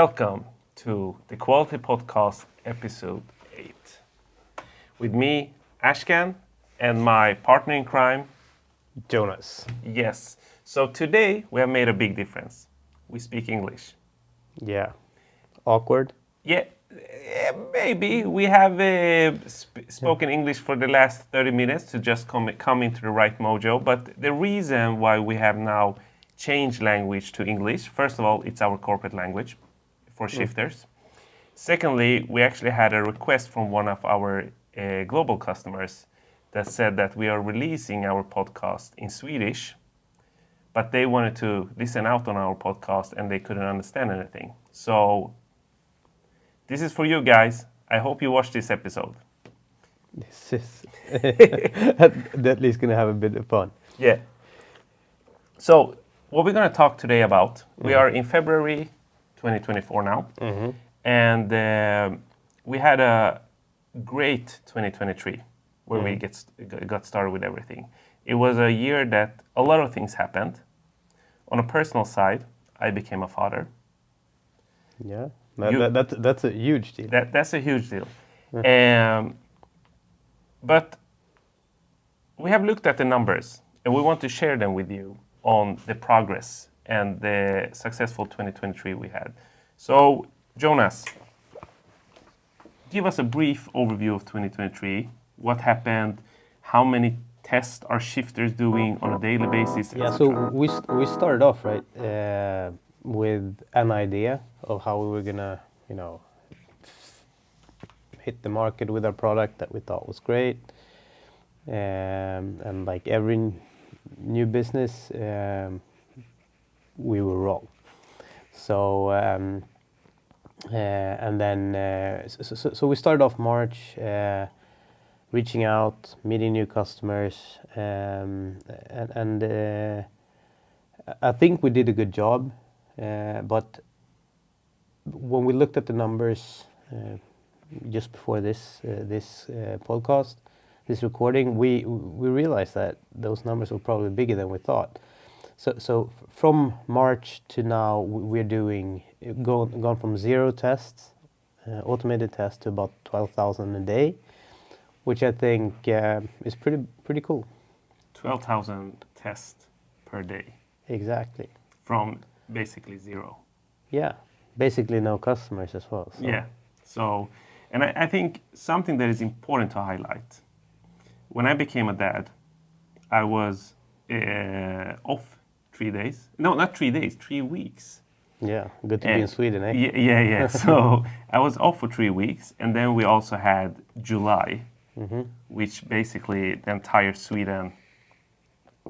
welcome to the Quality Podcast episode 8. With me, Ashkan, and my partner in crime, Jonas. Yes. So today we have made a big difference. We speak English. Yeah. Awkward? Yeah, maybe. We have spoken English for the last 30 minutes to just come into the right mojo. But the reason why we have now changed language to English, first of all, it's our corporate language for shifters. Secondly, we actually had a request from one of our global customers that said that we are releasing our podcast in Swedish, but they wanted to listen out on our podcast and they couldn't understand anything. So this is for you guys. I hope you watch this episode. This is at least going to have a bit of fun. Yeah. So what we're going to talk today about, we are in February 2024 now. And we had a great 2023 where we got started with everything. It was a year that a lot of things happened. On a personal side, I became a father. Yeah, that's a huge deal. That's a huge deal. But we have looked at the numbers and we want to share them with you on the progress and the successful 2023 we had. So, Jonas, give us a brief overview of 2023. What happened? How many tests are shifters doing on a daily basis? Yeah, so we started off right with an idea of how we were gonna, hit the market with our product that we thought was great, and like every new business, we were wrong. So and then so we started off March. Reaching out, meeting new customers, and I think we did a good job. But when we looked at the numbers just before this podcast, this recording, we realized that those numbers were probably bigger than we thought. So from March to now, we're gone from 0 tests, automated tests, to about 12,000 a day, which I think is pretty cool. 12,000 tests per day. Exactly. From basically 0. Yeah, basically no customers as well. So. Yeah. So, and I think something that is important to highlight. When I became a dad, I was off 3 days. No, not 3 days, 3 weeks. Yeah, good to be in Sweden, eh? Yeah. So I was off for 3 weeks, and then we also had July, which basically the entire Sweden,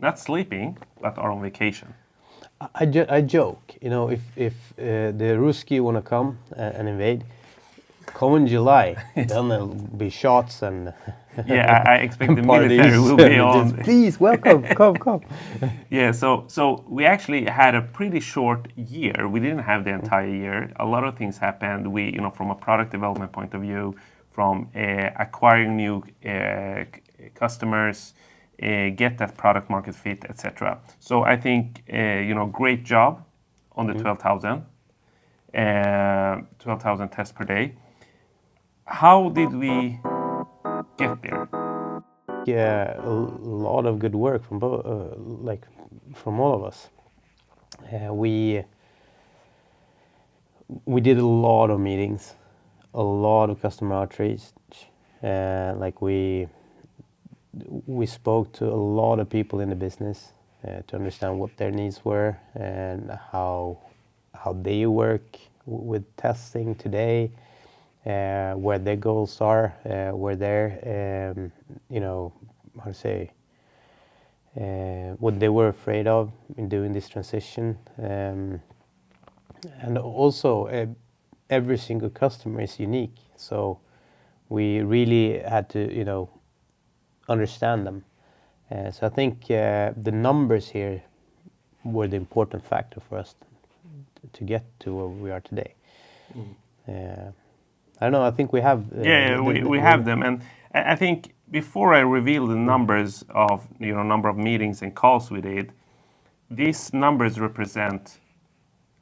not sleeping, but are on vacation. I joke, if the Ruski want to come and invade, come in July, then there'll be shots and yeah, I expect the parties. Military will be on. Please, welcome, come. Yeah, so we actually had a pretty short year. We didn't have the entire year. A lot of things happened. We, from a product development point of view, from acquiring new customers, get that product market fit, etc. So I think, great job on the 12,000 tests per day. How did we get there? Yeah, a lot of good work from from all of us. We did a lot of meetings, a lot of customer outreach. We spoke to a lot of people in the business to understand what their needs were and how they work with testing today, where their goals are, where their what they were afraid of in doing this transition, and also every single customer is unique, so we really had to understand them. So I think the numbers here were the important factor for us to get to where we are today. I don't know. I think we have. We have them, and I think before I reveal the numbers of number of meetings and calls we did, these numbers represent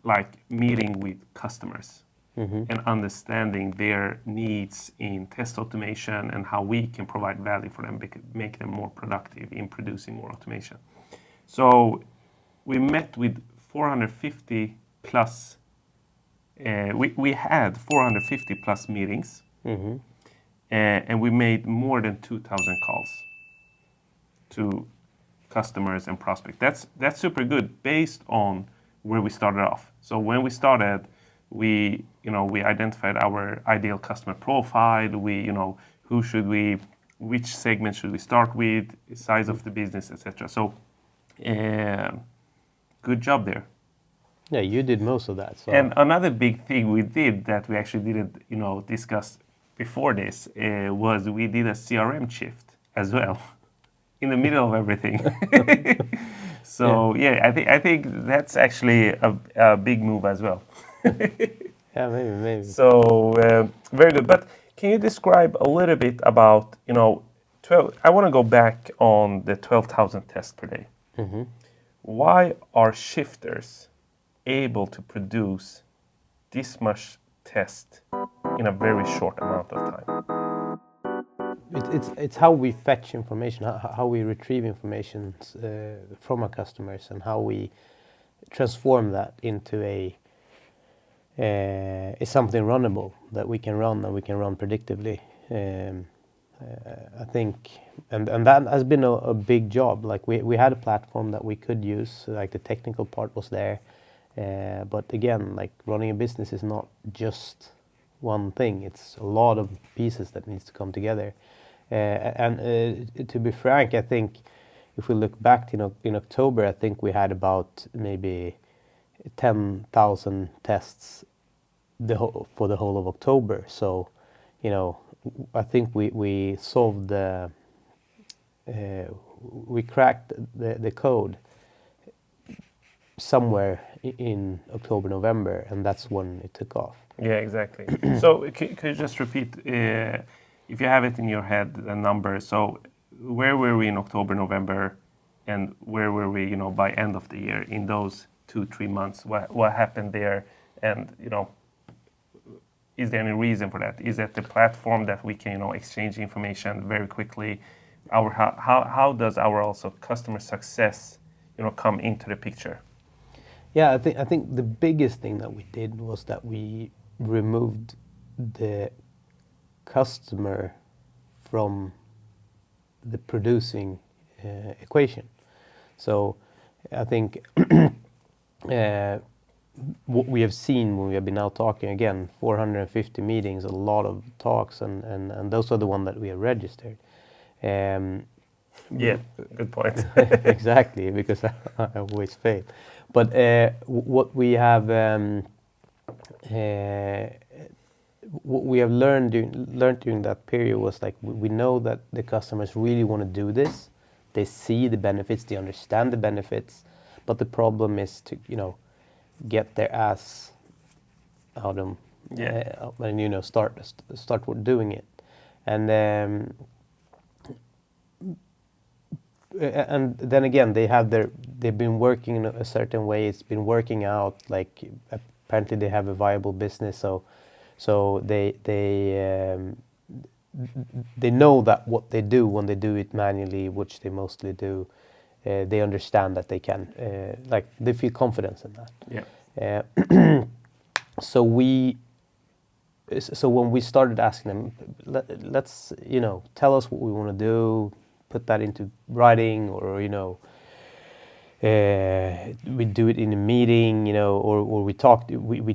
like meeting with customers and understanding their needs in test automation and how we can provide value for them, make them more productive in producing more automation. So we met with 450 plus. We had 450 plus meetings, and we made more than 2,000 calls to customers and prospects. That's super good based on where we started off. So when we started, we identified our ideal customer profile. Which segment should we start with, size of the business, etc. So, good job there. Yeah, you did most of that. So. And another big thing we did that we actually didn't, discuss before this was we did a CRM shift as well, in the middle of everything. So I think that's actually a big move as well. Yeah, maybe. So very good. But can you describe a little bit about 12? I want to go back on the 12,000 tests per day. Why are shifters able to produce this much test in a very short amount of time? It's how we fetch information, how we retrieve information from our customers, and how we transform that into a something runnable that we can run predictably. I think, and that has been a big job. Like we had a platform that we could use, like the technical part was there, but again, like running a business is not just one thing. It's a lot of pieces that needs to come together. To be frank, I think if we look back in October, I think we had about maybe 10,000 tests for the whole of October. So, I think we solved we cracked the code somewhere in October, November, and that's when it took off. Yeah, exactly. So could you just repeat, if you have it in your head, the number? So where were we in October, November, and where were we, by end of the year in those 2-3 months? What happened there? And is there any reason for that? Is that the platform that we can, exchange information very quickly? How does our also customer success, come into the picture? Yeah, I think the biggest thing that we did was that we removed the customer from the producing equation. So I think what we have seen when we have been out talking, again, 450 meetings, a lot of talks, and those are the ones that we have registered. Yeah, good point. Exactly, because I always fail. But what we have learned during that period was like we know that the customers really want to do this. They see the benefits, they understand the benefits, but the problem is to get their ass out of and start doing it. And then again, they've been working in a certain way. It's been working out. Like apparently they have a viable business, so they know that what they do when they do it manually, which they mostly do, they understand that they can, they feel confidence in that. Yeah. So when we started asking them, let's tell us what we want to do, put that into writing, or we do it in a meeting, or we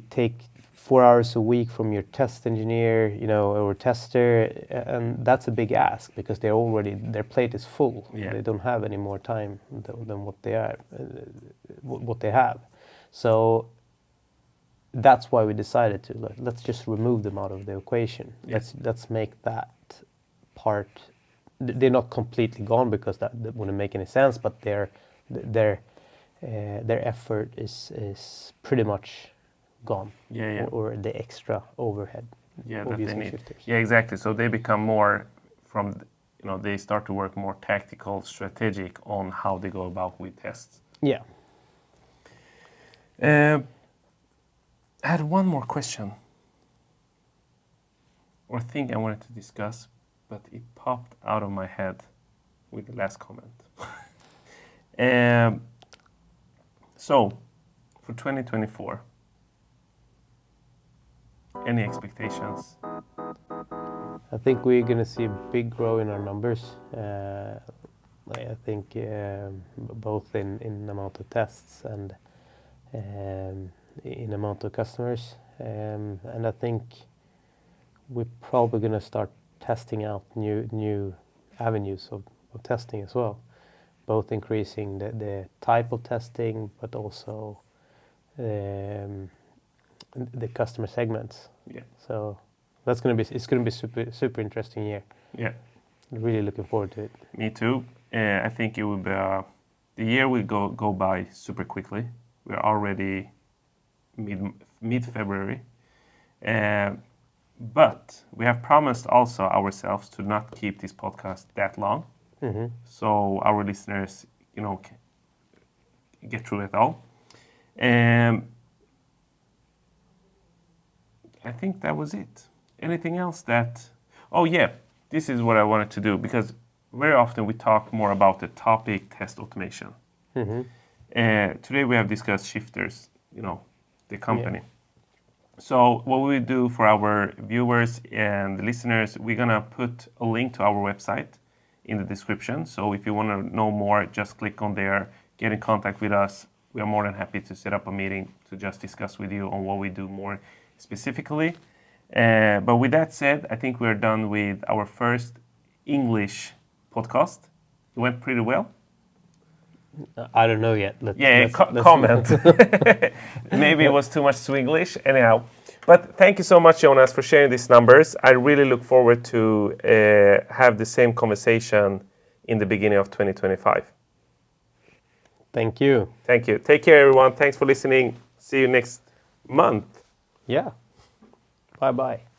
take 4 hours a week from your test engineer, or tester, and that's a big ask because their plate is full. Yeah. They don't have any more time than what they have. So that's why we decided to let's just remove them out of the equation. Yeah. Let's make that part. They're not completely gone because that wouldn't make any sense, but their effort is pretty much gone. Yeah. Or the extra overhead. That they need. Shifters. Yeah, exactly. So they become more they start to work more tactical, strategic on how they go about with tests. Yeah. I had one more question or thing I wanted to discuss, but it popped out of my head with the last comment. So, for 2024, any expectations? I think we're going to see a big growth in our numbers. I think both in amount of tests and in amount of customers. And I think we're probably going to start testing out new avenues of testing as well, both increasing the type of testing, but also the customer segments. Yeah. So it's going to be super interesting year. Yeah. Really looking forward to it. Me too. I think it will be the year will go by super quickly. We're already mid February, but we have promised also ourselves to not keep this podcast that long, so our listeners, get through it all. I think that was it. Anything else that? Oh yeah, this is what I wanted to do, because very often we talk more about the topic test automation. Today we have discussed shifters, the company. Yeah. So what we do for our viewers and listeners, we're gonna put a link to our website in the description. So if you want to know more, just click on there, get in contact with us. We are more than happy to set up a meeting to just discuss with you on what we do more specifically. But with that said, I think we're done with our first English podcast. It went pretty well. I don't know yet. Let's comment. Maybe it was too much Swinglish. Anyhow, but thank you so much, Jonas, for sharing these numbers. I really look forward to have the same conversation in the beginning of 2025. Thank you. Thank you. Take care, everyone. Thanks for listening. See you next month. Yeah. Bye-bye.